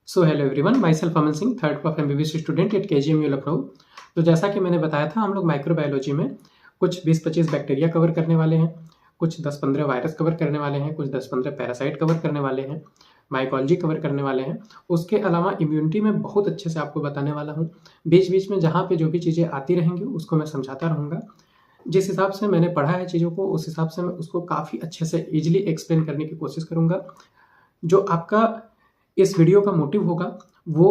So hello everyone, my self Aman Singh, third of MBBS student at KGMU Lucknow. तो जैसा कि मैंने बताया था, हम लोग माइक्रोबायोलॉजी में कुछ 20-25 बैक्टीरिया कवर करने वाले हैं, कुछ 10-15 वायरस कवर करने वाले हैं, कुछ 10-15 पैरासाइट कवर करने वाले हैं, माइकोलॉजी कवर करने वाले हैं। उसके अलावा इम्यूनिटी में बहुत अच्छे से आपको बताने वाला हूँ। बीच बीच में जहाँ पे जो भी चीज़ें आती रहेंगी उसको मैं समझाता रहूँगा। जिस हिसाब से मैंने पढ़ा है चीज़ों को, उस हिसाब से मैं उसको काफ़ी अच्छे से ईजिली एक्सप्लेन करने की कोशिश करूँगा। जो आपका इस वीडियो का मोटिव होगा वो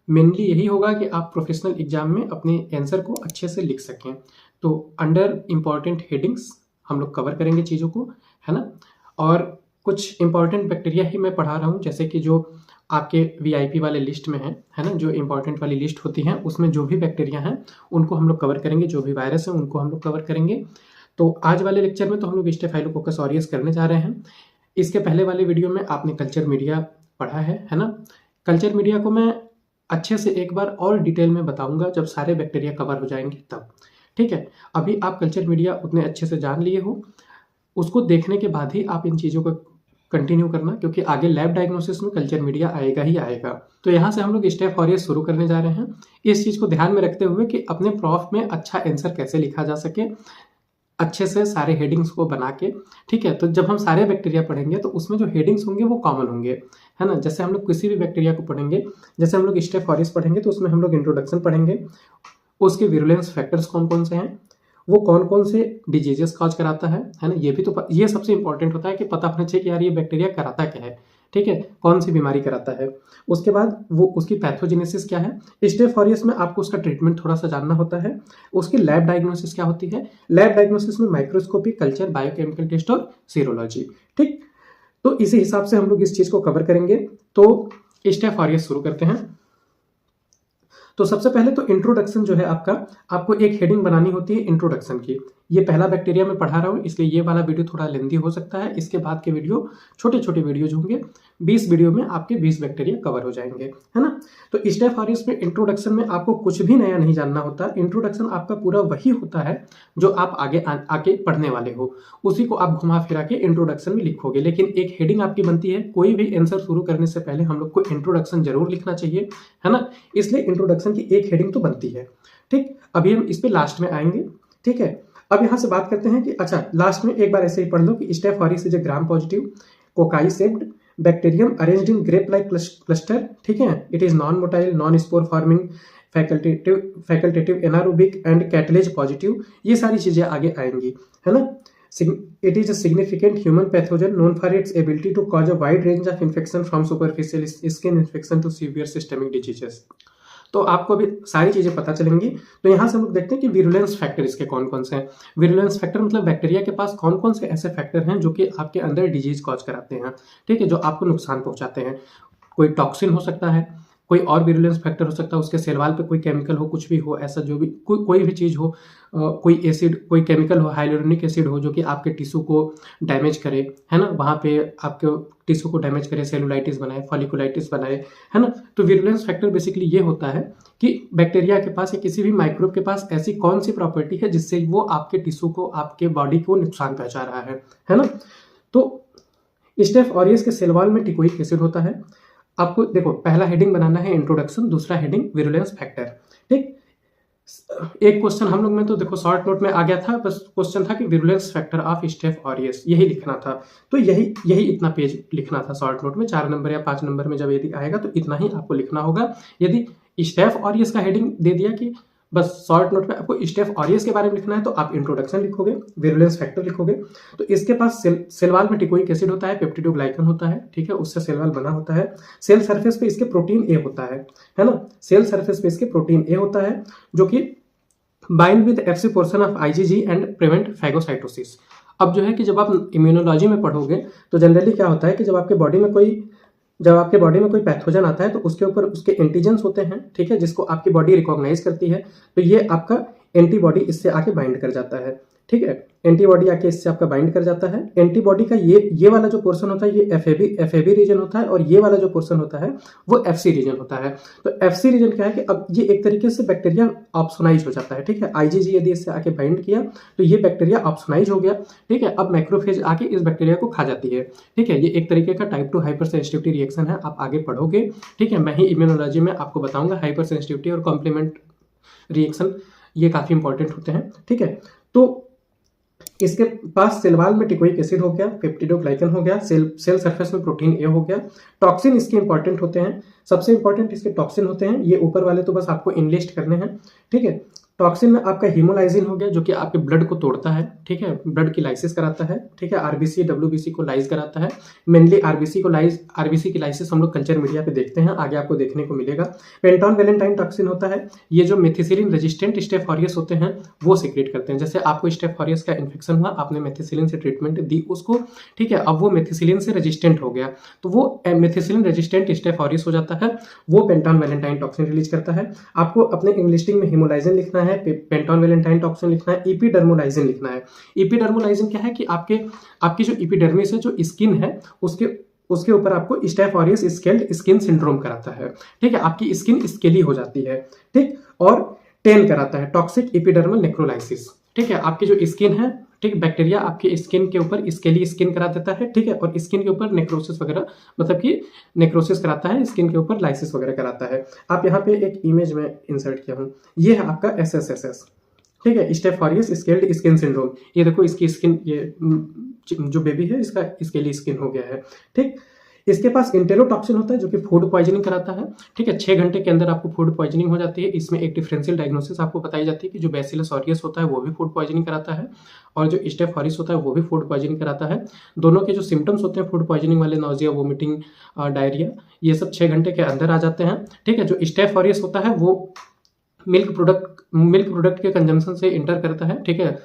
मेनली यही होगा कि आप प्रोफेशनल एग्जाम में अपने आंसर को अच्छे से लिख सकें। तो अंडर इम्पॉर्टेंट हेडिंग्स हम लोग कवर करेंगे चीज़ों को, है ना। और कुछ इम्पॉर्टेंट बैक्टीरिया ही मैं पढ़ा रहा हूँ, जैसे कि जो आपके VIP वाले लिस्ट में है ना, जो इम्पॉर्टेंट वाली लिस्ट होती है उसमें जो भी बैक्टीरिया हैं उनको हम लोग कवर करेंगे, जो भी वायरस हैं उनको हम लोग कवर करेंगे। तो आज वाले लेक्चर में तो हम लोग स्टेफाइलोकोकस ऑरियस करने जा रहे हैं। इसके पहले वाले वीडियो में आपने कल्चर मीडिया पढ़ा है ना। कल्चर मीडिया को मैं अच्छे से एक बार और डिटेल में बताऊंगा जब सारे बैक्टीरिया कवर हो जाएंगे तब, ठीक है। अभी आप कल्चर मीडिया उतने अच्छे से जान लिए हो, उसको देखने के बाद ही आप इन चीज़ों को कंटिन्यू करना, क्योंकि आगे लैब डायग्नोसिस में कल्चर मीडिया आएगा ही आएगा। तो यहाँ से हम लोग स्टेफ ऑरियस शुरू करने जा रहे हैं, इस चीज़ को ध्यान में रखते हुए कि अपने प्रॉफ में अच्छा आंसर कैसे लिखा जा सके, अच्छे से सारे हेडिंग्स को बना के, ठीक है। तो जब हम सारे बैक्टीरिया पढ़ेंगे तो उसमें जो हेडिंग्स होंगे वो कॉमन होंगे, है ना। जैसे हम लोग किसी भी बैक्टीरिया को पढ़ेंगे, जैसे हम लोग स्टेफ ऑरियस पढ़ेंगे तो उसमें हम लोग इंट्रोडक्शन पढ़ेंगे, उसके विरुलेंस फैक्टर्स कौन कौन से हैं, वो कौन कौन से डिजीजेस कॉज कराता है ना। ये भी तो ये सबसे इंपॉर्टेंट होता है कि पता होना चाहिए कि यार ये बैक्टीरिया कराता क्या है, ठीक है, कौन सी बीमारी कराता है। उसके बाद वो उसकी पैथोजेनेसिस क्या है। स्टेफ ऑरियस में आपको उसका ट्रीटमेंट थोड़ा सा जानना होता है। उसकी लैब डायग्नोसिस क्या होती है। लैब डायग्नोसिस में माइक्रोस्कोपी, कल्चर, बायोकेमिकल टेस्ट और सीरोलॉजी, ठीक। तो इसी हिसाब से हम लोग इस चीज को कवर करेंगे। तो स्टेफ ऑरियस शुरू करते हैं। तो सबसे पहले तो इंट्रोडक्शन जो है आपका, आपको एक हेडिंग बनानी होती है इंट्रोडक्शन की। ये पहला बैक्टीरिया मैं पढ़ा रहा हूँ, इसलिए ये वाला वीडियो थोड़ा लेंदी हो सकता है। इसके बाद के वीडियो छोटे छोटे वीडियोज होंगे, 20 वीडियो में आपके 20 बैक्टीरिया कवर हो जाएंगे, है ना। तो स्टेफ ऑरियस में इंट्रोडक्शन में आपको कुछ भी नया नहीं जानना होता। इंट्रोडक्शन आपका पूरा वही होता है जो आप आगे आके पढ़ने वाले हो, उसी को आप घुमा फिरा के इंट्रोडक्शन में लिखोगे। लेकिन एक हेडिंग आपकी बनती है, कोई भी आंसर शुरू करने से पहले हम लोग को इंट्रोडक्शन जरूर लिखना चाहिए, है ना। इसलिए इंट्रोडक्शन की एक हेडिंग तो बनती है, ठीक। अभी हम इस पे लास्ट में आएंगे, ठीक है। अब यहां से बात करते हैं कि अच्छा, लास्ट में एक बार ऐसे ही पढ़ लो कि staph aureus is a gram positive cocci shaped bacterium arranged in grape like cluster, ठीक है। It is non motile, non spore forming, facultative anaerobic and catalase positive. ये सारी चीजें आगे आएंगी, है ना। It is a significant human pathogen known for its ability to cause a wide range of infection from superficial skin infection to severe systemic diseases. तो आपको अभी सारी चीजें पता चलेंगी। तो यहाँ से हम लोग देखते हैं कि विरुलेंस फैक्टर इसके कौन कौन से हैं। विरुलेंस फैक्टर मतलब बैक्टीरिया के पास कौन कौन से ऐसे फैक्टर हैं जो कि आपके अंदर डिजीज कॉज कराते हैं, ठीक है, जो आपको नुकसान पहुंचाते हैं। कोई टॉक्सिन हो सकता है, कोई और विरुलेंस फैक्टर हो सकता है, उसके सेल वॉल पे कोई केमिकल हो, कुछ भी हो, ऐसा जो भी कोई भी चीज़ हो, कोई एसिड, कोई केमिकल हो, हाइलोरोनिक एसिड हो जो कि आपके टिश्यू को डैमेज करे, है ना, वहाँ पे आपके टिश्यू को डैमेज करे, सेलुलाइटिस बनाए, फॉलिकुलाइटिस बनाए, है ना। तो विरुलेंस फैक्टर बेसिकली ये होता है कि बैक्टीरिया के पास या किसी भी माइक्रोब के पास ऐसी कौन सी प्रॉपर्टी है जिससे वो आपके टिश्यू को, आपके बॉडी को नुकसान पहुंचा रहा है ना। तो स्टेफ ऑरियस के सेल वॉल में टिकोइक एसिड होता है। आपको देखो, पहला हेडिंग बनाना है इंट्रोडक्शन, दूसरा हेडिंग विरुलेंस फैक्टर, ठीक। एक क्वेश्चन हम लोग में तो देखो शॉर्ट नोट में आ गया था, बस क्वेश्चन था कि virulence factor of staph aureus, यही लिखना था। तो यही इतना पेज लिखना था शॉर्ट नोट में। 4 नंबर या 5 नंबर में जब यदि आएगा तो इतना ही आपको लिखना होगा। यदि स्टेफ ऑरियस का हेडिंग दे दिया कि बस शॉर्ट नोट में आपको स्टेफ ऑरियस के बारे में लिखना है, तो आप इंट्रोडक्शन लिखोगे, विरुलेंस फैक्टर लिखोगे। तो इसके पास सेल वॉल में टिकोइक एसिड होता है, पेप्टिडोग्लाइकन होता है, ठीक है, उससे सेल वॉल बना होता है। सेल सरफेस पे इसके प्रोटीन ए होता है ना। सेल सरफेस पे इसके प्रोटीन ए होता है जो कि bind with FC portion of IgG and prevent phagocytosis. अब जो है कि जब आप इम्यूनोलॉजी में पढ़ोगे तो जनरली क्या होता है कि जब आपके बॉडी में कोई पैथोजन आता है तो उसके ऊपर उसके एंटीजेंस होते हैं, ठीक है, जिसको आपकी बॉडी रिकॉग्नाइज करती है। तो ये आपका एंटीबॉडी इससे आके बाइंड कर जाता है, ठीक है। एंटीबॉडी आके इससे आपका बाइंड कर जाता है। एंटीबॉडी का ये वाला जो पोर्शन होता है ये एफएबी रीजन होता है, और ये वाला जो पोर्शन होता है वो एफसी रीजन होता है। तो एफसी रीजन क्या है कि अब ये एक तरीके से बैक्टीरिया ऑप्सोनाइज हो जाता है, ठीक है। आईजीजी यदि इससे आके बाइंड किया तो ये बैक्टीरिया ऑप्सोनाइज हो गया, ठीक है। अब मैक्रोफेज आके इस बैक्टीरिया को खा जाती है, ठीक है। ये एक तरीके का टाइप 2 हाइपर सेंसिटिविटी रिएक्शन है, आप आगे पढ़ोगे, ठीक है। मैं ही इम्यूनोलॉजी में आपको बताऊंगा हाइपर सेंसिटिविटी और कॉम्प्लीमेंट रिएक्शन, ये काफी इंपॉर्टेंट होते हैं, ठीक है। तो इसके पास सेल वॉल में टिकोइक एसिड हो गया, पेप्टिडोग्लाइकन हो गया, सेल सरफेस में प्रोटीन ए हो गया। टॉक्सिन इसके इंपॉर्टेंट होते हैं, सबसे इंपॉर्टेंट इसके टॉक्सिन होते हैं, ये ऊपर वाले तो बस आपको इनलिस्ट करने हैं, ठीक है। टॉक्सिन में आपका हीमोलाइसिन हो गया जो कि आपके ब्लड को तोड़ता है, ठीक है, ब्लड की लाइसिस कराता है, ठीक है। आरबीसी डब्ल्यूबीसी को लाइज कराता है, मेनली आरबीसी की लाइसिस हम लोग कल्चर मीडिया पे देखते हैं, आगे आपको देखने को मिलेगा। पेंटॉन वैलेंटाइन टॉक्सिन होता है, ये जो मेथिसिलिन रेजिस्टेंट स्टेफ ऑरियस होते हैं वो सीक्रेट करते हैं। जैसे आपको स्टेफ ऑरियस का इन्फेक्शन हुआ, आपने मेथिसिलिन से ट्रीटमेंट दी उसको, ठीक है, अब वो मेथिसिलिन से रेजिस्टेंट हो गया तो वो मेथिसिलिन रेजिस्टेंट स्टेफ ऑरियस हो जाता है, वो पेंटॉन वैलेंटाइन टॉक्सिन रिलीज करता है। आपको अपने इंग्लिस्टिंग में हीमोलाइसिन लिखना है, पेंटॉन वैलेंटाइन टॉक्सिन लिखना है, एपिडर्मोलाइसिन लिखना है। एपिडर्मोलाइसिन क्या है कि आपकी जो एपिडर्मिस है, जो स्किन है, उसके ऊपर आपको staph aureus scaled skin syndrome कराता है, ठीक है। आपकी स्किन स्केली हो जाती है, ठीक, और टेन कराता है टॉक्सिक एपिडर्मल नेक्रोलाइसिस, ठीक है। आपकी जो स्किन है, ठीक, बैक्टीरिया आपकी स्किन के ऊपर स्केली स्किन करा देता है, ठीक है, और स्किन के ऊपर नेक्रोसिस वगैरह, मतलब कि नेक्रोसिस कराता है, स्किन के ऊपर लाइसिस वगैरह कराता है। आप यहाँ पे एक इमेज में इंसर्ट किया हूँ, ये है आपका SSSS, ठीक है, staph aureus scaled skin syndrome. ये देखो इसकी स्किन, ये जो बेबी है इसका स्केली स्किन हो गया है, ठीक। इसके पास इंटेरोटॉक्सिन होता है जो कि फूड पॉइजनिंग कराता है, ठीक है। 6 घंटे के अंदर आपको फूड पॉइजनिंग हो जाती है। इसमें एक डिफरेंशियल डायग्नोसिस आपको बताई जाती है कि जो बैसिलस ऑरियस होता है वो भी फूड पॉइजनिंग कराता है, और जो स्टेफ ऑरियस होता है वो भी फूड पॉइजनिंग कराता है। दोनों के जो सिम्टम्स होते हैं फूड पॉइजनिंग वाले, नॉजिया, वोमिटिंग, डायरिया, ये सब 6 घंटे के अंदर आ जाते हैं, ठीक है। जो स्टेफ ऑरियस होता है वो मिल्क प्रोडक्ट के कंजम्पशन से इंटर करता है, ठीक है,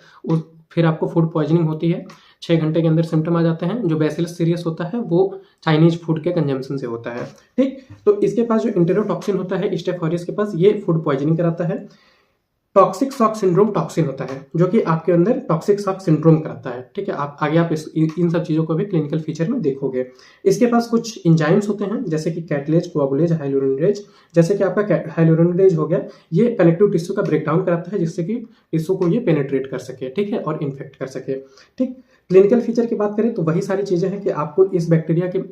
फिर आपको फूड पॉइजनिंग होती है, 6 घंटे के अंदर सिम्टम आ जाते हैं। जो बैसिलस सीरियस होता है वो चाइनीज फूड के कंजम्पशन से होता है, ठीक। तो इसके पास जो इंटेरोटॉक्सिन होता है स्टेफ ऑरियस के पास, ये फूड पॉइजनिंग कराता है। टॉक्सिक शॉक सिंड्रोम टॉक्सिन होता है जो कि आपके अंदर टॉक्सिक शॉक सिंड्रोम कराता है, ठीक है। आप आगे इन सब चीज़ों को भी क्लिनिकल फीचर में देखोगे। इसके पास कुछ इंजाइम्स होते हैं जैसे कि कैटलेज, कोआगुलेज, हाइलोरिनेज। जैसे कि आपका हाइलोरिनेज हो गया, ये कनेक्टिव टिश्यू का ब्रेकडाउन कराता है जिससे कि टिश्यू को ये पेनेट्रेट कर सके, ठीक है, और इन्फेक्ट कर सके, ठीक। क्लिनिकल फीचर की बात करें तो वही सारी चीज़ें हैं कि आपको इस बैक्टीरिया के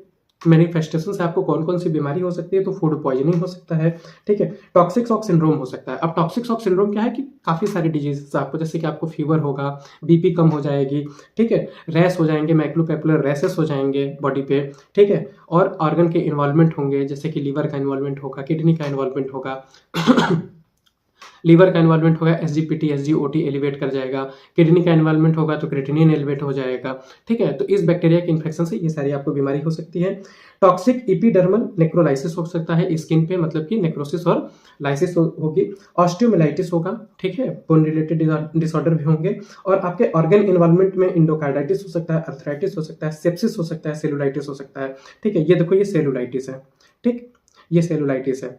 मैनिफेस्टेशन से आपको कौन कौन सी बीमारी हो सकती है, तो फूड पॉइजनिंग हो सकता है, ठीक है। टॉक्सिक शॉक सिंड्रोम हो सकता है। अब टॉक्सिक शॉक सिंड्रोम क्या है कि काफ़ी सारी डिजीज आपको, जैसे कि आपको फीवर होगा, बीपी कम हो जाएगी, ठीक है, रैश हो जाएंगे, मैक्लोपेपुलर रैसेस हो जाएंगे बॉडी पे, ठीक है, और ऑर्गन के इन्वॉल्वमेंट होंगे, जैसे कि लीवर का इन्वॉल्वमेंट होगा, किडनी का इन्वॉल्वमेंट होगा लीवर का इन्वॉल्वमेंट होगा, SGPT SGOT एलिवेट कर जाएगा, किडनी का इन्वॉल्वमेंट होगा तो क्रेटिनिन एलिवेट हो जाएगा, ठीक है। तो इस बैक्टीरिया के इन्फेक्शन से ये सारी आपको बीमारी हो सकती है। टॉक्सिक एपिडर्मल नेक्रोलाइसिस हो सकता है स्किन पे, मतलब कि नेक्रोसिस और लाइसिस होगी। ऑस्टियोमिलाइटिस होगा, ठीक है, बोन रिलेटेड डिसऑर्डर भी होंगे, और आपके ऑर्गन इन्वॉल्वमेंट में इंडोकार्डाइटिस हो सकता है, अर्थराइटिस हो सकता है, सेप्सिस हो सकता है, सेलुलाइटिस हो सकता है, ठीक है। ये देखो ये सेलुलाइटिस है, ठीक, ये सेलुलाइटिस है।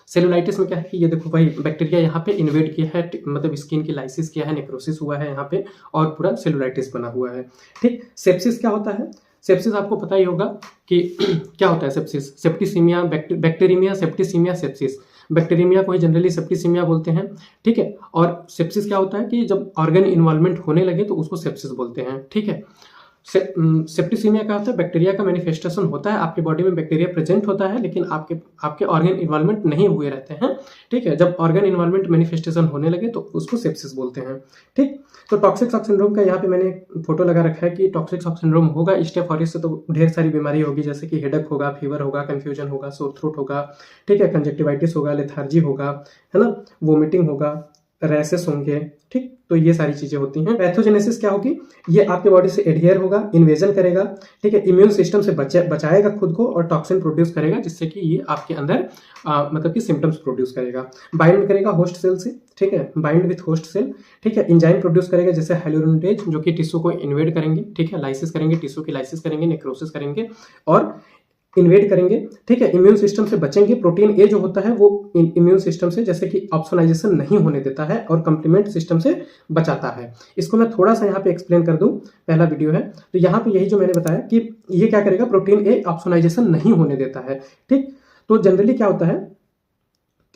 सेलुलाइटिस में क्या है कि ये देखो भाई बैक्टीरिया यहाँ पे इन्वेड किया है, मतलब स्किन की लाइसिस किया है, नेक्रोसिस हुआ है यहाँ पे, और पूरा सेलुलाइटिस बना हुआ है, ठीक। सेप्सिस क्या होता है? सेप्सिस आपको पता ही होगा कि क्या होता है sepsis. Septicaemia, bacteraemia, septicaemia, sepsis. Bacteraemia को ही जनरली सेप्टिसीमिया बोलते हैं, ठीक है। और सेप्सिस क्या होता है कि जब ऑर्गन इन्वॉल्वमेंट होने लगे तो उसको सेप्सिस बोलते हैं, ठीक है। सेप्टिसीमिया का होता है बैक्टीरिया का मैनिफेस्टेशन होता है, आपके बॉडी में बैक्टीरिया प्रेजेंट होता है लेकिन आपके ऑर्गन इन्वॉल्वमेंट नहीं हुए रहते हैं, ठीक है। जब ऑर्गन इन्वॉल्वमेंट मैनिफेस्टेशन होने लगे तो उसको सेप्सिस बोलते हैं, ठीक। तो टॉक्सिक शॉक सिंड्रोम का यहाँ पे मैंने फोटो लगा रखा है कि टॉक्सिक शॉक सिंड्रोम होगा स्टेफ ऑरियस से तो ढेर सारी बीमारी होगी, जैसे कि हेडेक होगा, फीवर होगा, कंफ्यूजन होगा, सोर थ्रोट होगा, ठीक है, कंजक्टिवाइटिस होगा, लेथार्जी होगा, है ना, वोमिटिंग होगा, रैसेस होंगे, ठीक। तो ये सारी चीजें होती हैं। पैथोजेनेसिस क्या होगी? ये आपके बॉडी से एडहियर होगा, इन्वेजन करेगा, ठीक है, इम्यून सिस्टम से बचाएगा खुद को और टॉक्सिन प्रोड्यूस करेगा जिससे कि ये आपके अंदर मतलब कि सिम्टम्स प्रोड्यूस करेगा। बाइंड करेगा होस्ट सेल से, ठीक है, बाइंड विथ होस्ट सेल, ठीक है। एंजाइम प्रोड्यूस करेगा जैसे हाइलोरिनेज जो कि टिश्यू को इन्वेड करेंगे, ठीक है, लाइसिस करेंगे, टिश्यू की लाइसिस करेंगे, नेक्रोसिस करेंगे, और इन्वेड करेंगे, ठीक है, इम्यून सिस्टम से बचेंगे। प्रोटीन ए जो होता है वो इम्यून सिस्टम से जैसे कि ऑप्सोनाइजेशन नहीं होने देता है और कंप्लीमेंट सिस्टम से बचाता है। इसको मैं थोड़ा सा यहाँ पे एक्सप्लेन कर दूं, पहला वीडियो है तो यहाँ पे यही जो मैंने बताया कि ये क्या करेगा, प्रोटीन ए ऑप्सोनाइजेशन नहीं होने देता है, ठीक। तो जनरली क्या होता है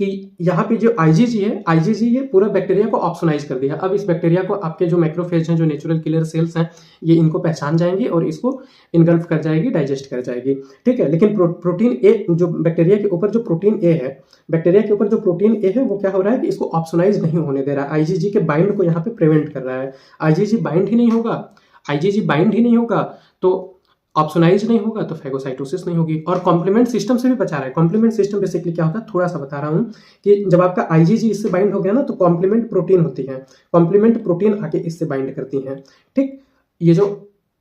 कि यहाँ पे जो आईजीजी है, आईजीजी ये पूरा बैक्टीरिया को ऑप्सोनाइज कर दिया। अब इस बैक्टीरिया को आपके जो मैक्रोफेज हैं, जो नेचुरल किलर सेल्स हैं, ये इनको पहचान जाएंगी और इसको इनगल्फ कर जाएगी, डाइजेस्ट कर जाएगी, ठीक है। लेकिन प्रोटीन ए जो बैक्टीरिया के ऊपर जो प्रोटीन ए है, बैक्टीरिया के ऊपर जो प्रोटीन ए है वो क्या हो रहा है कि इसको ऑप्सोनाइज नहीं होने दे रहा है, आईजीजी के बाइंड को यहाँ पे प्रिवेंट कर रहा है। आईजीजी बाइंड ही नहीं होगा, आईजीजी बाइंड ही नहीं होगा तो ऑप्सोनाइज नहीं होगा तो फैगोसाइटोसिस नहीं होगी, और कॉम्प्लीमेंट सिस्टम से भी बचा रहा है। कॉम्प्लीमेंट सिस्टम बेसिकली क्या होता है, थोड़ा सा बता रहा हूं कि जब आपका आईजीजी इससे बाइंड हो गया ना तो कॉम्प्लीमेंट प्रोटीन होती है, कॉम्प्लीमेंट प्रोटीन आके इससे बाइंड करती हैं, ठीक। ये जो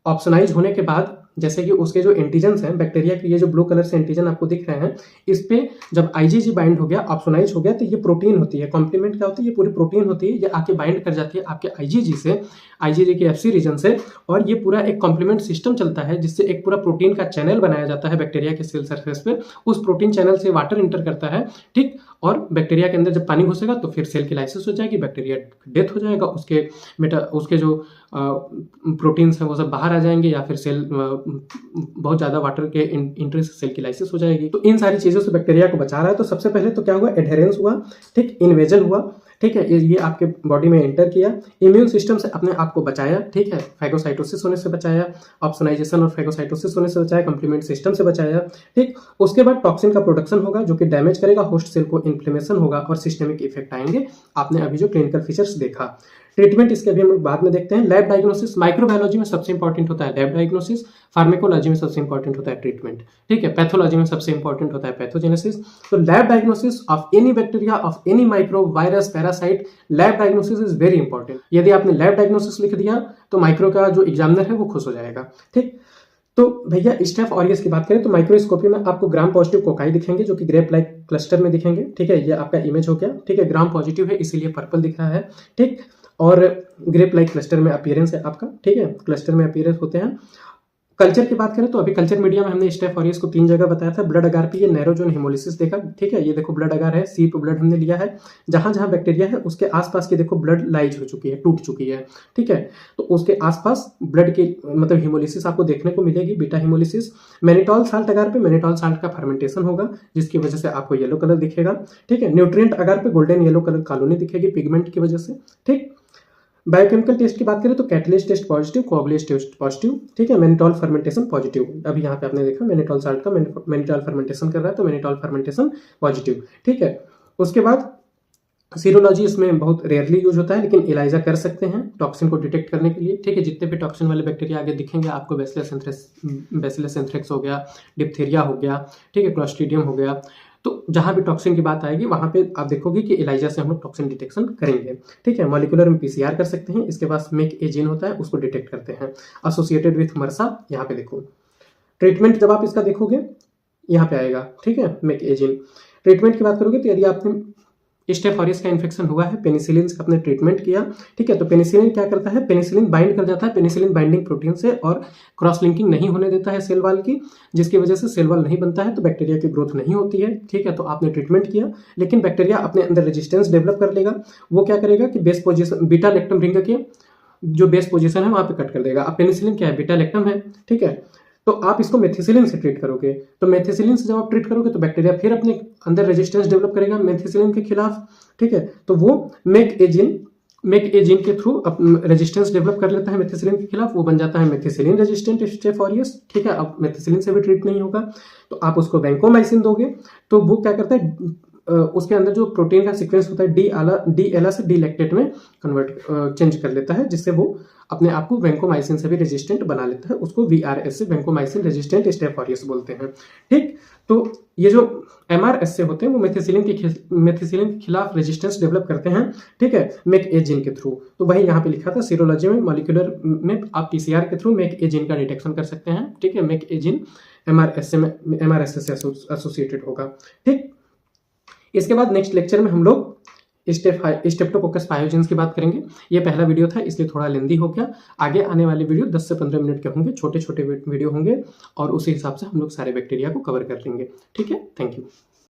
ऑप्सोनाइज होने के बाद जैसे कि उसके जो एंटीजन्स हैं बैक्टीरिया के, ये जो ब्लू कलर से एंटीजन आपको दिख रहे हैं, इस पे जब आईजीजी बाइंड हो गया, ऑप्सोनाइज हो गया, तो ये प्रोटीन होती है। कॉम्प्लीमेंट क्या होती है, ये पूरी प्रोटीन होती है, ये आके बाइंड कर जाती है आपके आईजीजी से, आईजीजी के एफसी रीजन से, और ये पूरा एक कॉम्प्लीमेंट सिस्टम चलता है जिससे एक पूरा प्रोटीन का चैनल बनाया जाता है बैक्टीरिया के सेल सरफेस पे। उस प्रोटीन चैनल से वाटर इंटर करता है, ठीक, और बैक्टीरिया के अंदर जब पानी घुसेगा तो फिर सेल की लाइसिस हो जाएगी, बैक्टीरिया डेथ हो जाएगा, उसके जो प्रोटीन्स हैं वो सब बाहर आ जाएंगे, या फिर सेल बहुत ज़्यादा वाटर के इंट्री से सेल की लाइसिस हो जाएगी। तो इन सारी चीज़ों से बैक्टीरिया को बचा रहा है। तो सबसे पहले तो क्या हुआ, एडहेरेंस हुआ, ठीक, इन्वेजन हुआ, ठीक है, ये आपके बॉडी में एंटर किया, इम्यून सिस्टम से अपने आप को बचाया, ठीक है, फैगोसाइटोसिस होने से बचाया, ऑप्सोनाइजेशन और फैगोसाइटोसिस होने से बचाया, कंप्लीमेंट सिस्टम से बचाया, ठीक। उसके बाद टॉक्सिन का प्रोडक्शन होगा जो कि डैमेज करेगा होस्ट सेल को, इन्फ्लेमेशन होगा और सिस्टमिक इफेक्ट आएंगे। आपने अभी जो क्लिनिकल फीचर्स देखा। ट्रीटमेंट इसके अभी हम लोग बाद में देखते हैं। लैब डायग्नोसिस माइक्रोबायोलॉजी में सबसे इंपॉर्टेंट होता है लैब डायग्नोसिस, फार्मेकोलॉजी में सबसे इंपॉर्टेंट होता है ट्रीटमेंट, ठीक है, पैथोलॉजी में सबसे इंपॉर्टेंट होता है पैथोजेनेसिस। तो lab diagnosis of any bacteria, of any micro, virus, parasite, lab diagnosis is very important. यदि आपने लैब डायग्नोसिस लिख दिया तो माइक्रो का जो एग्जामिनर है वो खुश हो जाएगा, ठीक। तो भैया स्टेफ ऑरियस की बात करें तो माइक्रोस्कोपी में आपको ग्राम पॉजिटिव कोकाई दिखेंगे जो कि ग्रेप लाइक क्लस्टर में दिखेंगे, ठीक है, ये आपका इमेज हो गया, ठीक है, ग्राम पॉजिटिव है इसीलिए पर्पल दिख रहा है, ठीक, और ग्रेप लाइक क्लस्टर में अपीयरेंस है आपका, ठीक है, क्लस्टर में अपीयरेंस होते हैं। कल्चर की बात करें तो अभी कल्चर मीडिया में हमने स्टेफ ऑरियस को 3 जगह बताया था। ब्लड अगार पे ये नैरो जोन हेमोलिसिस देखा, ठीक है, ये देखो ब्लड अगार है, सी पे ब्लड हमने लिया है, जहां जहां बैक्टीरिया है उसके आसपास की देखो ब्लड लाइज हो चुकी है, टूट चुकी है, ठीक है, तो उसके आसपास ब्लड की मतलब हेमोलिसिस आपको देखने को मिलेगी, बीटा हेमोलिसिस। मैनिटॉल साल्ट अगार पे मैनिटॉल साल्ट का फर्मेंटेशन होगा जिसकी वजह से आपको येलो कलर दिखेगा, ठीक है। न्यूट्रिएंट अगार पे गोल्डन येलो कलर कॉलोनी दिखेगी पिगमेंट की वजह से, ठीक। बायोकेमिकल टेस्ट की बात करें तो catalase test positive, coagulase test positive, ठीक है, मैनिटॉल फर्मेंटेशन पॉजिटिव। अभी यहाँ पे आपने देखा मैनिटॉल साल्ट का मैनिटॉल फर्मेंटेशन कर रहा है तो मैनिटॉल फर्मेंटेशन पॉजिटिव, ठीक है। उसके बाद सीरोलॉजी इसमें बहुत रेयरली यूज होता है लेकिन एलाइजा कर सकते हैं टॉक्सिन को डिटेक्ट करने के लिए, ठीक है। जितने भी टॉक्सिन वाले बैक्टीरिया आगे दिखेंगे आपको, बैसिलस एंथ्रेक्स हो गया, डिप्थीरिया हो गया, ठीक है, क्लॉस्ट्रीडियम हो गया, तो जहां भी टॉक्सिन की बात आएगी वहां पे आप देखोगे कि एलाइजा से हम लोग टॉक्सिन डिटेक्शन करेंगे, ठीक है। मॉलिक्यूलर में पीसीआर कर सकते हैं, इसके पास मेक ए जीन होता है उसको डिटेक्ट करते हैं, एसोसिएटेड विथ मरसा। यहाँ पे देखो ट्रीटमेंट जब आप इसका देखोगे यहाँ पे आएगा, ठीक है, मेक ए जीन। ट्रीटमेंट की बात करोगे तो यदि आपने स्टेफ ऑरियस का इन्फेक्शन हुआ है, पेनिसिलिन से आपने ट्रीटमेंट किया, ठीक है, तो पेनिसिलिन क्या करता है, पेनिसिलिन बाइंड कर जाता है पेनिसिलिन बाइंडिंग प्रोटीन से और क्रॉस लिंकिंग नहीं होने देता है सेल वॉल की, जिसकी वजह से सेल वॉल नहीं बनता है तो बैक्टीरिया की ग्रोथ नहीं होती है, ठीक है। तो आपने ट्रीटमेंट किया लेकिन बैक्टीरिया अपने अंदर रेजिस्टेंस डेवलप कर लेगा, वो क्या करेगा कि base position beta lactam ring के जो बेस पोजिशन है वहां पे कट कर देगा। अब पेनिसिलिन क्या है, बीटा लैक्टम है, ठीक है, तो आप इसको मेथिसिलिन से ट्रीट करोगे, तो मेथिसिलिन से जब आप ट्रीट करोगे तो बैक्टीरिया फिर अपने अंदर रेजिस्टेंस डेवलप करेगा मेथिसिलिन के खिलाफ, ठीक है, तो वो मेक ए जीन के थ्रू रेजिस्टेंस डेवलप कर लेता है मेथिसिलिन के खिलाफ, वो बन जाता है मेथिसिलिन रेजिस्टेंट स्टेफ ऑरियस, ठीक है। अब मेथिसिलिन से भी ट्रीट नहीं होगा तो आप उसको वैंकोमाइसिन दोगे, तो वो क्या करता है उसके अंदर जो प्रोटीन का सीक्वेंस होता है डी एला से डी लैक्टेट में कन्वर्ट चेंज कर लेता है, जिससे वो अपने आप को वैंकोमाइसिन से भी रेजिस्टेंट बना लेता है, उसको वीआरएस से वैंकोमाइसिन रेजिस्टेंट स्टेफ ऑरियस बोलते हैं, ठीक। तो ये जो एमआरएस से होते हैं वो मेथिसिलिन के खिलाफ रेजिस्टेंस डेवलप करते हैं, ठीक है, मेक ए जीन के थ्रू। तो वही यहाँ पे लिखा था सीरोलॉजी में मॉलिक्यूलर में आप पीसीआर के थ्रू मेक ए जीन का डिटेक्शन कर सकते हैं, ठीक है, मेक ए जीन एमआरएस से एसोसिएटेड होगा, ठीक। इसके बाद नेक्स्ट लेक्चर में हम लोग स्ट्रेप्टोकोकस पायोजेंस की बात करेंगे। ये पहला वीडियो था इसलिए थोड़ा लेंदी हो गया। आगे आने वाले वीडियो 10 से 15 मिनट के होंगे, छोटे छोटे वीडियो होंगे और उसी हिसाब से हम लोग सारे बैक्टीरिया को कवर कर लेंगे। ठीक है, थैंक यू।